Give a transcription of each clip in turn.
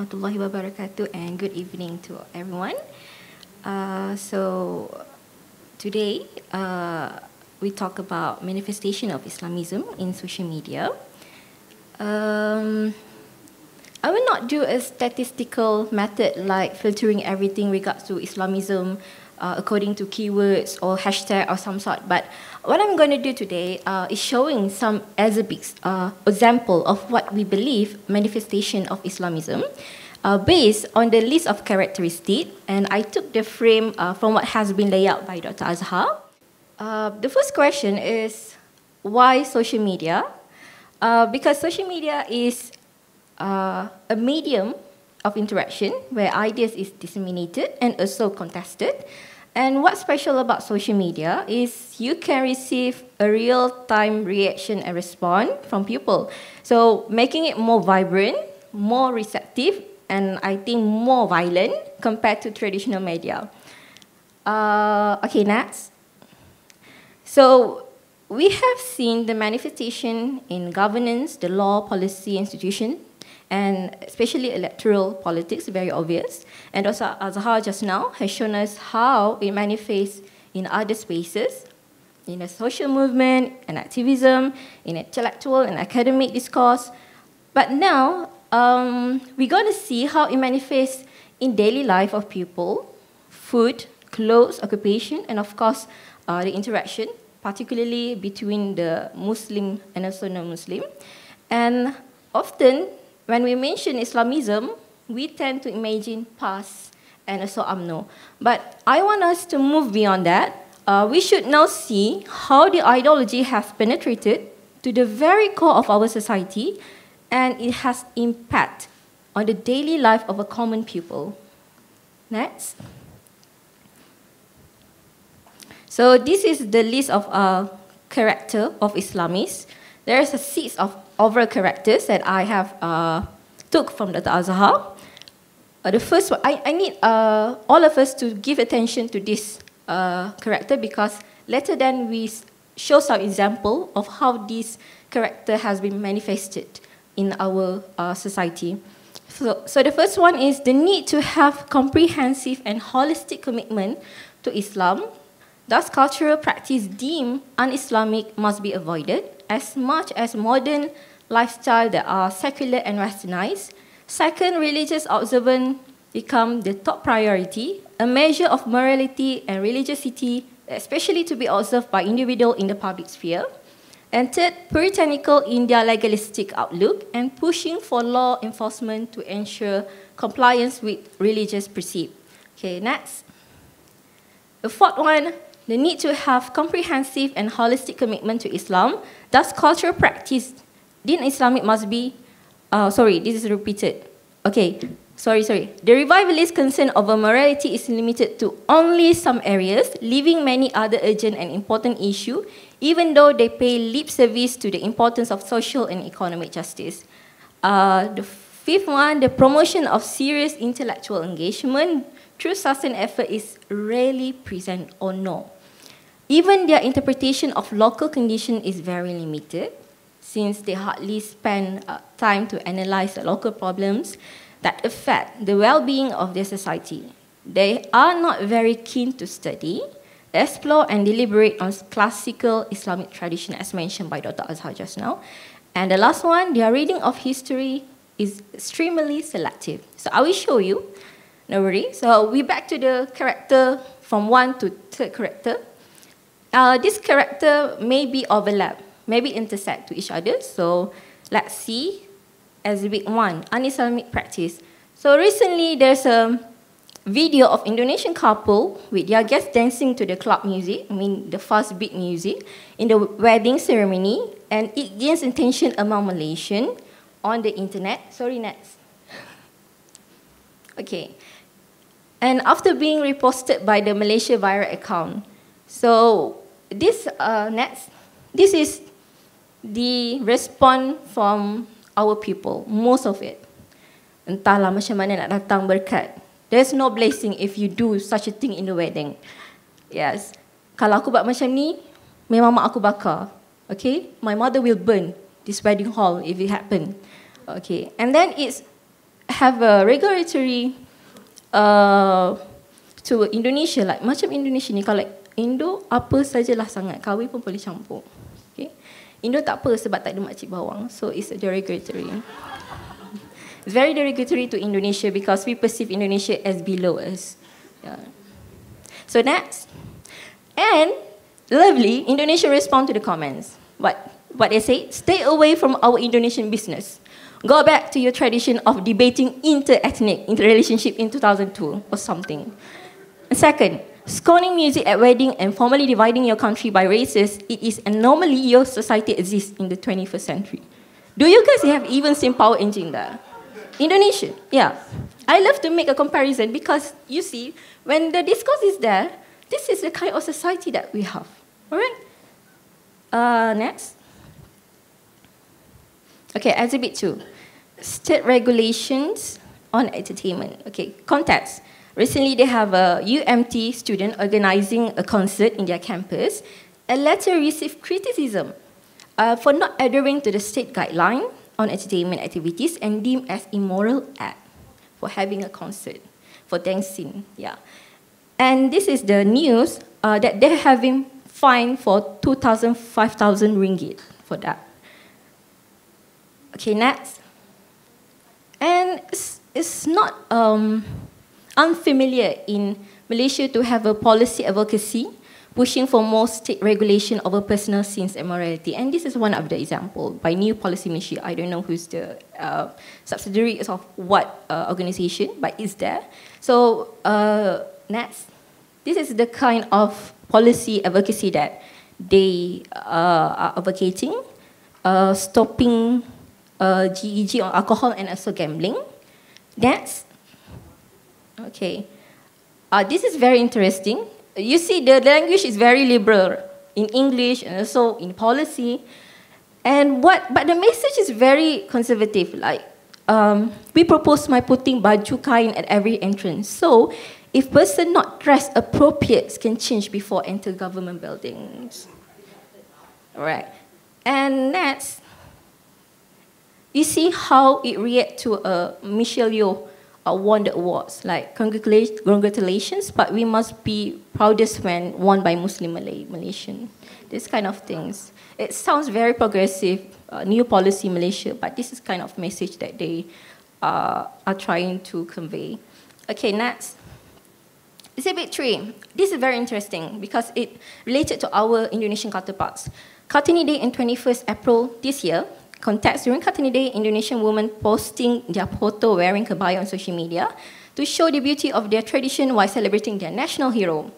warahmatullahi wabarakatuh, and good evening to everyone. So today we talk about manifestation of Islamism in social media. I will not do a statistical method like filtering everything regards to Islamism according to keywords or hashtag or some sort. But what I'm going to do today is showing some example of what we believe manifestation of Islamism based on the list of characteristics. And I took the frame from what has been laid out by Dr. Azhar. The first question is, why social media? Because social media is a medium of interaction where ideas is disseminated and also contested. And what's special about social media is you can receive a real-time reaction and response from people. So making it more vibrant, more receptive, and I think more violent compared to traditional media. Okay, next. So we have seen the manifestation in governance, the law, policy, institution, and especially electoral politics, very obvious. And also Azhar just now has shown us how it manifests in other spaces, in the social movement and activism, in intellectual and academic discourse. But now we're going to see how it manifests in daily life of people, food, clothes, occupation, and of course the interaction, particularly between the Muslim and also non-Muslim. And often, when we mention Islamism, we tend to imagine past and also UMNO. But I want us to move beyond that. We should now see how the ideology has penetrated to the very core of our society, and it has impact on the daily life of a common people. Next. So this is the list of character of Islamists. There is a series of overall characters that I have took from Dr. Azhar. The first one, I need all of us to give attention to this character, because later then we show some example of how this character has been manifested in our society. So the first one is the need to have comprehensive and holistic commitment to Islam. Thus, cultural practice deemed un-Islamic must be avoided, as much as modern lifestyle that are secular and westernized. Second, religious observance become the top priority, a measure of morality and religiosity, especially to be observed by individuals in the public sphere. And third, puritanical in their legalistic outlook and pushing for law enforcement to ensure compliance with religious precepts. Okay, next. The fourth one, the need to have comprehensive and holistic commitment to Islam. Thus, cultural practice, Din Islamic must be, sorry, this is repeated. Okay, sorry. The revivalist concern over morality is limited to only some areas, leaving many other urgent and important issues, even though they pay lip service to the importance of social and economic justice. The fifth one, the promotion of serious intellectual engagement through sustained effort is rarely present or no. Even their interpretation of local condition is very limited, since they hardly spend time to analyze the local problems that affect the well-being of their society. They are not very keen to study, explore and deliberate on classical Islamic tradition, as mentioned by Dr. Azhar just now. And the last one, their reading of history is extremely selective. So I will show you, no worry. So we're back to the character from 1 to 3rd character. This character may be overlap, maybe intersect to each other. So let's see. Exhibit 1, un-Islamic practice. So recently there's a video of Indonesian couple with their guests dancing to the club music, the fast beat music, in the wedding ceremony, and it gains attention among Malaysians on the internet. Sorry, next. Okay. And after being reposted by the Malaysia viral account. So this next, this is the response from our people, most of it. Entahlah macam mana nak datang berkat. There's no blessing if you do such a thing in the wedding. Yes. Kalau aku buat macam ni, memang mak aku bakar. Okay? My mother will burn this wedding hall if it happen. Okay. And then it's have a regulatory to Indonesia, like macam Indonesia ni, kalau Indo apa sajalah sangat, kahwin pun boleh campur. Okay? Indo tak apa sebab tak ada makcik bawang, so it's derogatory. It's very derogatory to Indonesia because we perceive Indonesia as below us. Yeah. So next, and lovely, Indonesia respond to the comments. What they say, stay away from our Indonesian business. Go back to your tradition of debating inter-ethnic interrelationship in 2002 or something. And second, scorning music at wedding and formally dividing your country by races, it is anomaly your society exists in the 21st century. Do you guys have even seen power engine there? Indonesia, yeah. I love to make a comparison because you see, when the discourse is there, this is the kind of society that we have. All right? Next. Okay, Exhibit 2. State regulations on entertainment. Okay, context. Recently, they have a UMT student organizing a concert in their campus and later received criticism for not adhering to the state guideline on entertainment activities and deemed as immoral act for having a concert, for dancing, yeah. And this is the news that they're having fined for 2,000, 5,000 ringgit for that. Okay, next. And it's not unfamiliar in Malaysia to have a policy advocacy pushing for more state regulation over personal sins and morality. And this is one of the examples by New Policy Malaysia. I don't know who's the subsidiary of what organization, but it's there. So next, this is the kind of policy advocacy that they are advocating, stopping GEG on alcohol and also gambling. Next, okay, this is very interesting. You see, the language is very liberal in English and also in policy. But the message is very conservative. Like, we propose by putting baju kain at every entrance. So, if person not dressed appropriate can change before enter government buildings. All right. And next, you see how it react to Michelle Yeoh won the awards. Like, congratulations, but we must be proudest when won by Muslim Malaysian. This kind of things. It sounds very progressive, new policy Malaysia, but this is kind of message that they are trying to convey. Okay, next. Exhibit 3. This is very interesting because it related to our Indonesian counterparts. Kartini Day in 21st April this year, context during Kartini Day, Indonesian women posting their photo wearing kebaya on social media to show the beauty of their tradition while celebrating their national hero.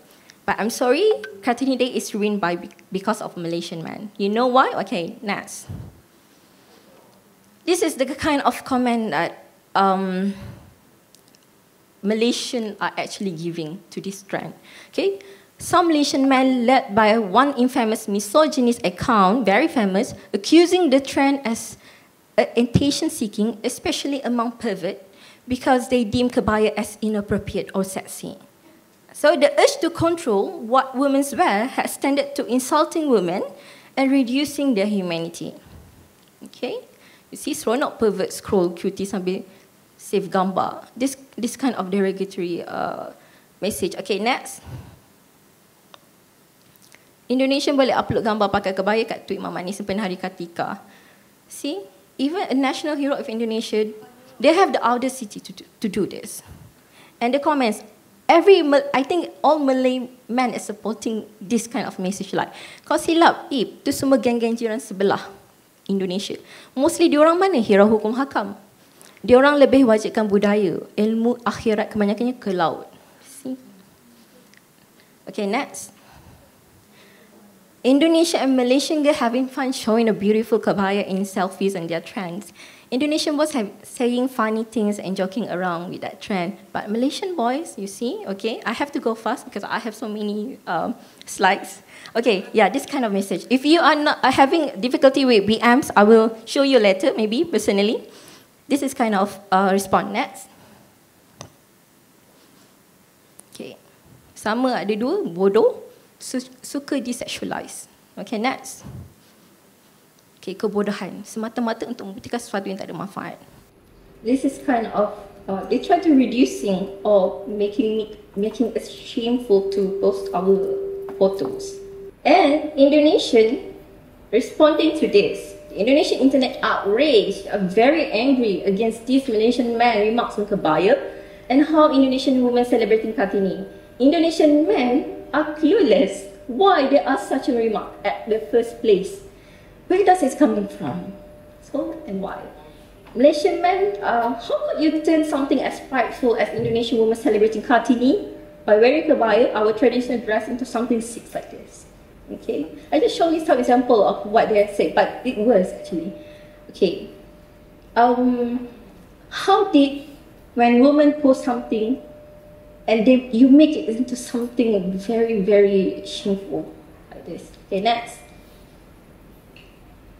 But I'm sorry, Kartini Day is ruined because of Malaysian man. You know why? Okay, next. This is the kind of comment that Malaysians are actually giving to this trend. Okay, some Malaysian men led by one infamous misogynist account, very famous, accusing the trend as attention-seeking, especially among perverts, because they deem kebaya as inappropriate or sexy. So the urge to control what women wear has tended to insulting women and reducing their humanity. Okay, you see, seronok pervert scroll cutie sambil save gambar. This kind of derogatory message. Okay, next. Indonesian boleh upload gambar pakai kebaya kat tweet Mama ni sempena Hari Kartika. See, even a national hero of Indonesia, they have the audacity to do this. And the comments, I think all Malay men are supporting this kind of message like, kau silap, tu semua geng-geng jiran sebelah Indonesia. Mostly diorang mana hero hukum hakam? Diorang lebih wajibkan budaya, ilmu akhirat kebanyakannya ke laut. See? Okay, next. Indonesia and Malaysian girls having fun showing a beautiful kebaya in selfies and their trends. Indonesian boys saying funny things and joking around with that trend. But Malaysian boys, you see, okay, I have to go fast because I have so many slides. Okay, yeah, this kind of message. If you are not having difficulty with BMs, I will show you later, maybe personally. This is kind of response. Next. Okay, sama ada dua, bodoh, suka desexualize. Okay, next. Okay, kebodohan semata-mata untuk membuktikan sesuatu yang tak ada manfaat. this is kind of, they try to reducing or making it shameful to post our photos. And Indonesian responding to this, the Indonesian internet outraged, are very angry against this Malaysian man remarks on kebaya and how Indonesian women celebrating Kartini. Indonesian men are clueless why there are such a remark at the first place. Where does it coming from? So and why? Malaysian men, how could you turn something as prideful as Indonesian women celebrating Kartini by wearing kebaya, our traditional dress, into something sick like this? Okay, I just show you some example of what they say, but it was actually okay. How did when women post something and you make it into something very, very shameful like this? Okay, next.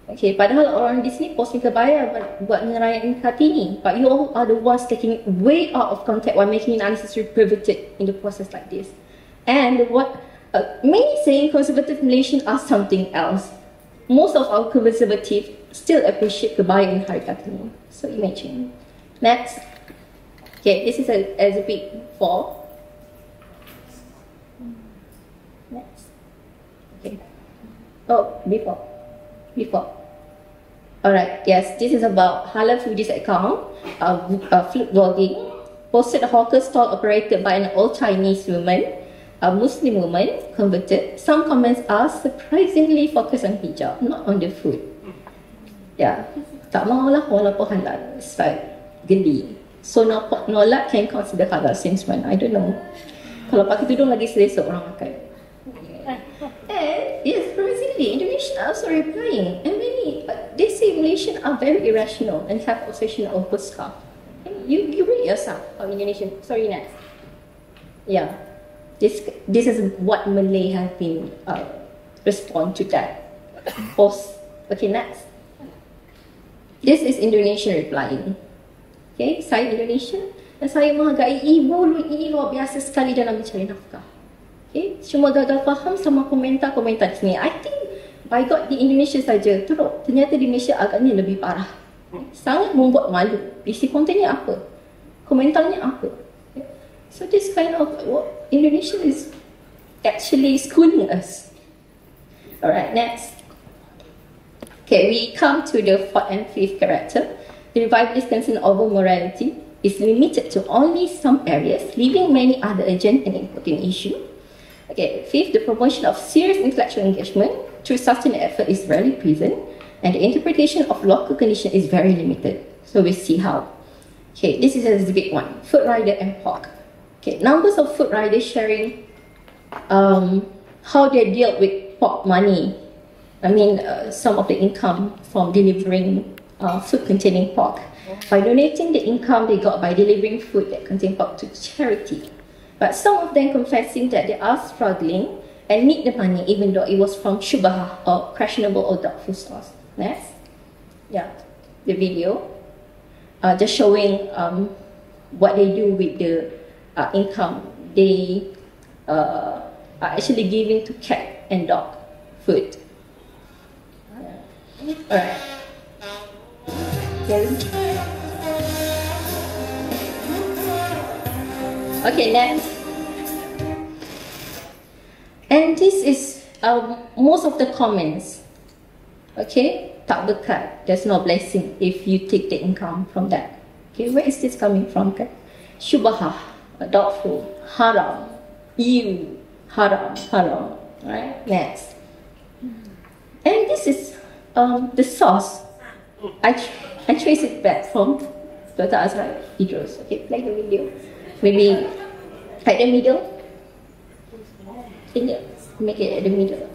Okay, padahal orang di sini posting kebaya buat ngerayain Kartini, but you all are the ones taking it way out of context while making it unnecessarily perverted in the process like this. And what many saying conservative Malaysians are something else. Most of our conservative still appreciate kebaya in Hari Kartini. So imagine. Next. Okay, this is a exhibit 4. Next. Okay. Oh, before. Alright, yes, this is about halal foodies account, food blogging, posted a hawker stall operated by an old Chinese woman, a Muslim woman, converted. Some comments are surprisingly focused on hijab, not on the food. Yeah, tak maulah walaupun halal, it's like geli. So nolak can consider halal since when? I don't know. Kalau pakai tudung lagi selesa orang makan. And yes, surprisingly, Indonesians are also replying. And many, they say Malaysians are very irrational and have obsession over scarf. You read yourself on Indonesian. Sorry, next. Yeah, this is what Malay have been respond to that post. Okay, next. This is Indonesian replying. Okay, saya Indonesian dan saya menghargai ibu luar biasa sekali dalam mencari nafkah. Okay, cuma gagal faham sama komentar-komentar di sini. I think by God di Indonesia saja teruk. Ternyata di Malaysia agaknya lebih parah. Sangat membuat malu. Isi kontennya apa? Komentarnya apa? Okay. So this kind of Indonesia is actually schooling us. Alright, next. Okay, we come to the 4th and 5th character. The revivalist concern over morality is limited to only some areas, leaving many other urgent and important issues. Okay, 5th, the promotion of serious intellectual engagement through sustained effort is rarely present, and the interpretation of local condition is very limited. So we see how. Okay, this is exhibit 1, food rider and pork. Okay, numbers of food riders sharing how they deal with pork money. I mean, some of the income from delivering food containing pork. By donating the income they got by delivering food that contain pork to charity. But some of them confessing that they are struggling and need the money even though it was from shubha or questionable or doubtful source. Next. Yeah, the video. Just showing what they do with the income. They are actually giving to cat and dog food. Alright. Okay, next. And this is most of the comments. Okay, tak berkat. There's no blessing if you take the income from that. Okay, where is this coming from? Okay? Shubhah, doubtful, haram, haram. Right, next. And this is the source. I trace it back from Dr. Azhar Idros. Okay, play the video. Maybe at the middle. Make it at the middle.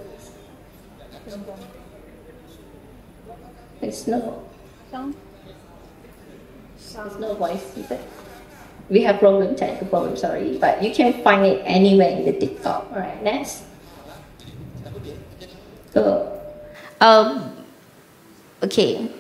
There's no voice. We have technical problem, sorry. But you can find it anywhere in the TikTok. Alright, next. Okay.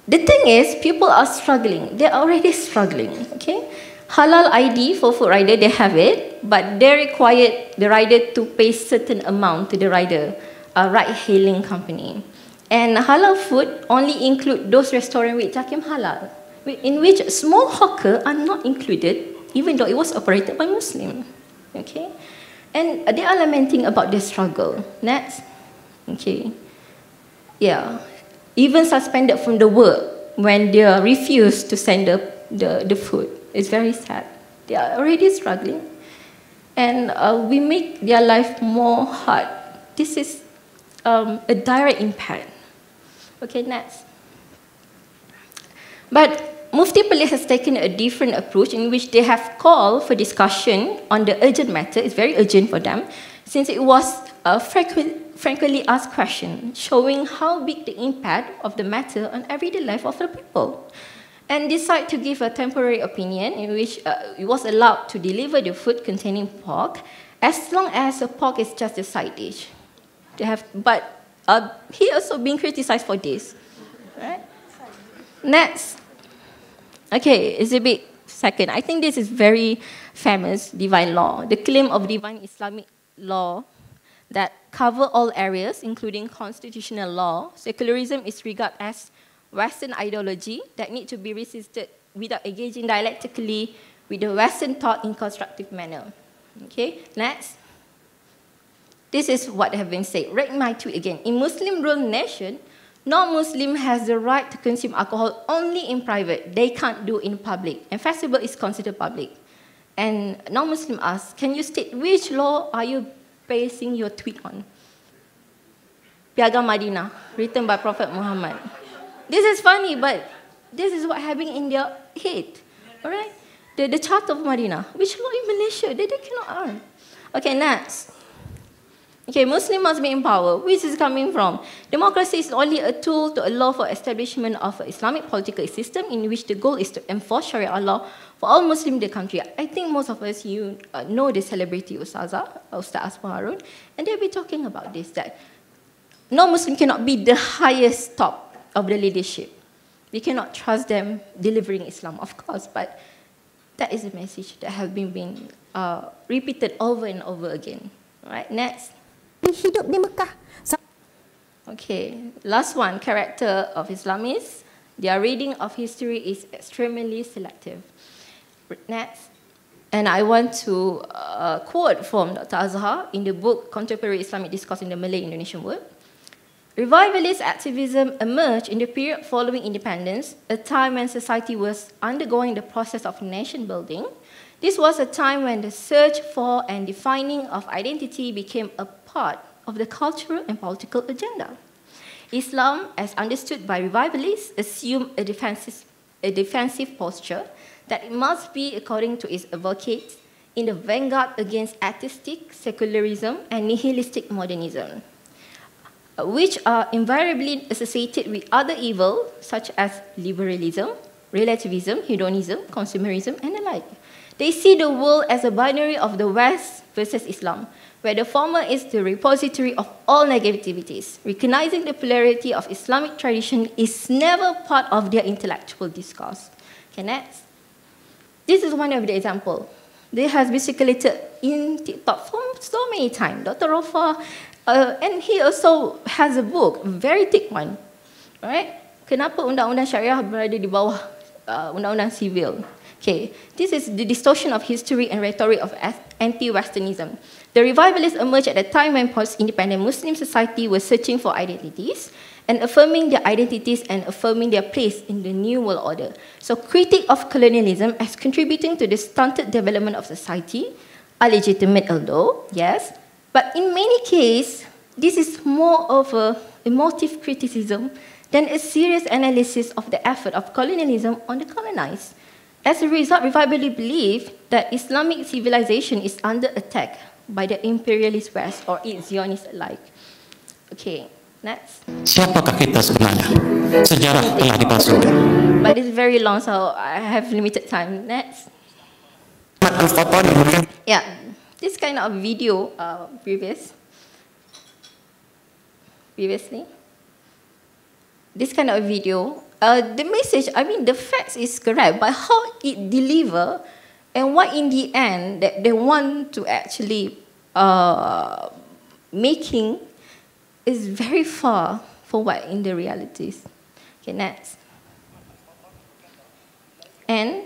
The thing is, people are struggling. They're already struggling, okay? Halal ID for food rider, they have it, but they required the rider to pay certain amount to the rider, a ride-hailing company. And halal food only include those restaurants which are halal. in which small hawker are not included, even though it was operated by Muslim. Okay, and they are lamenting about their struggle. Next, okay, yeah, even suspended from the work when they refuse to send the food. It's very sad. They are already struggling, and we make their life more hard. This is a direct impact. Okay, next. But Mufti Perlis has taken a different approach in which they have called for discussion on the urgent matter. It's very urgent for them, since it was a frequently asked question, showing how big the impact of the matter on everyday life of the people. And decide to give a temporary opinion in which it was allowed to deliver the food containing pork, as long as the pork is just a side dish. But he also being criticized for this. Right? Next. Okay, exhibit second. I think this is very famous, divine law. The claim of divine Islamic law that cover all areas, including constitutional law. Secularism is regarded as Western ideology that need to be resisted without engaging dialectically with the Western thought in constructive manner. Okay, next. This is what have been said. Read my tweet again. In Muslim-ruled nation, non-Muslim has the right to consume alcohol only in private. They can't do in public. And festival is considered public. And non-Muslim asks, can you state which law are you basing your tweet on? Piagam Madinah, written by Prophet Muhammad. This is funny, but this is what happening in their head. All right? The Charter of Madinah. Which law in Malaysia? They cannot earn. Okay, next. Okay, Muslim must be in power. Which is coming from? Democracy is only a tool to allow for establishment of an Islamic political system in which the goal is to enforce Sharia law for all Muslims in the country. I think most of us, you know the celebrity Ustazah, Ustaz Harun, and they'll be talking about this, that non-Muslim cannot be the highest top of the leadership. We cannot trust them delivering Islam, of course, but that is a message that has been repeated over and over again. All right, next. Hidup di Mekah. Okay, last one, character of Islamists. Their reading of history is extremely selective. Next. And I want to quote from Dr. Azhar in the book Contemporary Islamic Discourse in the Malay-Indonesian World. Revivalist activism emerged in the period following independence, a time when society was undergoing the process of nation building. This was a time when the search for and defining of identity became a part of the cultural and political agenda. Islam, as understood by revivalists, assumed a defensive posture that it must be, according to its advocates, in the vanguard against atheistic secularism and nihilistic modernism, which are invariably associated with other evils such as liberalism, relativism, hedonism, consumerism, and the like. They see the world as a binary of the West versus Islam, where the former is the repository of all negativities. Recognizing the polarity of Islamic tradition is never part of their intellectual discourse. Okay, next. This is one of the examples. They has been circulated in TikTok for so many times. Dr. Rofa, and he also has a book, a very thick one. Right? Kenapa undang-undang syariah berada di bawah undang-undang sivil? Okay, this is the distortion of history and rhetoric of anti-Westernism. The revivalists emerged at a time when post-independent Muslim society was searching for identities and affirming their identities and affirming their place in the new world order. So critique of colonialism as contributing to the stunted development of society are legitimate, although, yes, but in many cases, this is more of a emotive criticism than a serious analysis of the effort of colonialism on the colonized. As a result, revivalists believe that Islamic civilization is under attack by the imperialist West or its Zionists alike. Okay, next. Siapakah kita sebenarnya? Sejarah telah dipalsukan. But it's very long, so I have limited time. Next. Yeah, this kind of video previously. This kind of video. The message, I mean, the facts is correct, but how it deliver and what in the end that they want to actually making is very far from what in the realities. Okay, next. And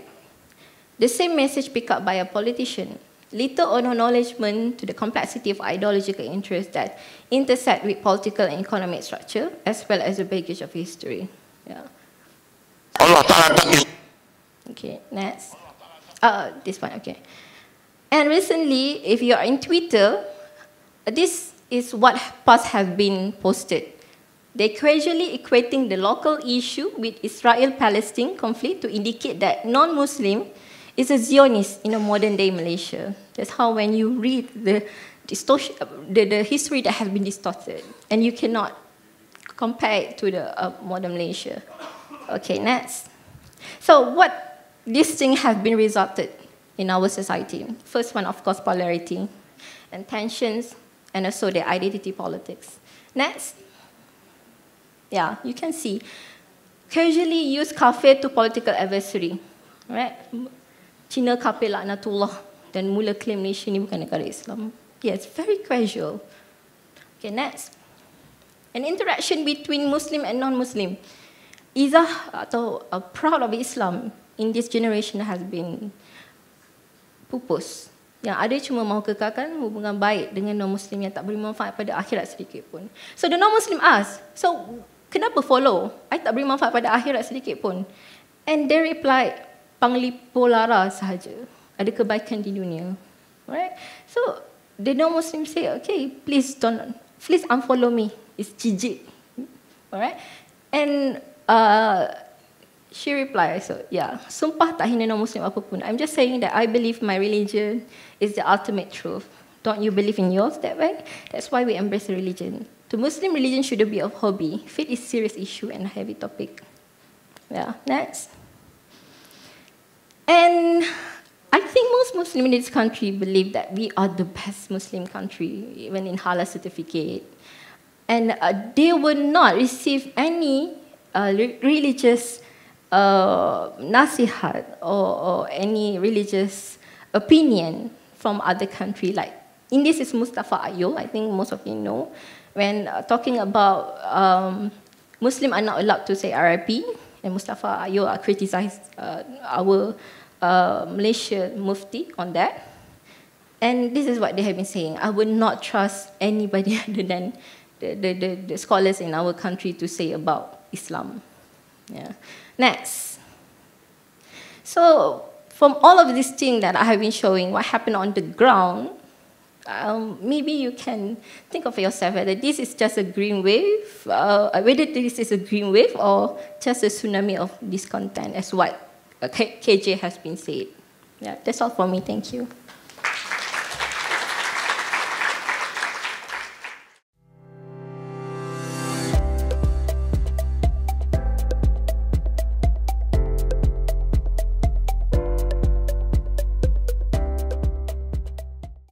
the same message picked up by a politician. Little or no acknowledgement to the complexity of ideological interests that intersect with political and economic structure, as well as the baggage of history. Yeah. Allah Ta'ala. Okay, next. This one, okay. And recently, if you are in Twitter, this is what posts have been posted. They're casually equating the local issue with Israel-Palestine conflict to indicate that non-Muslim is a Zionist in a modern-day Malaysia. That's how when you read the history that has been distorted, and you cannot compare it to the modern Malaysia. Okay, next. So what this thing has been resulted in our society? First one, of course, polarity and tensions, and also the identity politics. Next. Yeah, you can see. Casually use kafir to political adversary. Right? Cina kafir laknatullah dan mula claim Malaysia ni bukan negara Islam. Yes, very casual. Okay, next. An interaction between Muslim and non-Muslim. Izah atau proud of Islam in this generation has been pupus. Yang ada cuma mahu kekalkan hubungan baik dengan non-Muslim yang tak beri manfaat pada akhirat sedikit pun. So the non-Muslim ask, so kenapa follow? I tak beri manfaat pada akhirat sedikit pun. And they reply, Panglipo lara sahaja. Ada kebaikan di dunia. Right? So the non-Muslim say, okay, please unfollow me. It's jijik. Alright? And she replied, so yeah, sumpah tak hina non-Muslim apapun. I'm just saying that I believe my religion is the ultimate truth. Don't you believe in yours that way? That's why we embrace the religion. To Muslim, religion shouldn't be a hobby. Faith is a serious issue and a heavy topic. Yeah, next. And I think most Muslims in this country believe that we are the best Muslim country, even in halal certificate. And they will not receive any religious nasihat or any religious opinion from other country. Like in this is Mustafa Ayo, I think most of you know. When talking about Muslim are not allowed to say RIP, and Mustafa Ayo criticized our Malaysia Mufti on that. And this is what they have been saying. I would not trust anybody other than the scholars in our country to say about Islam. Yeah. Next. So, from all of these things that I have been showing, what happened on the ground, maybe you can think of yourself whether this is just a green wave, whether this is a green wave or just a tsunami of discontent, as what KJ has been said. Yeah, that's all for me. Thank you.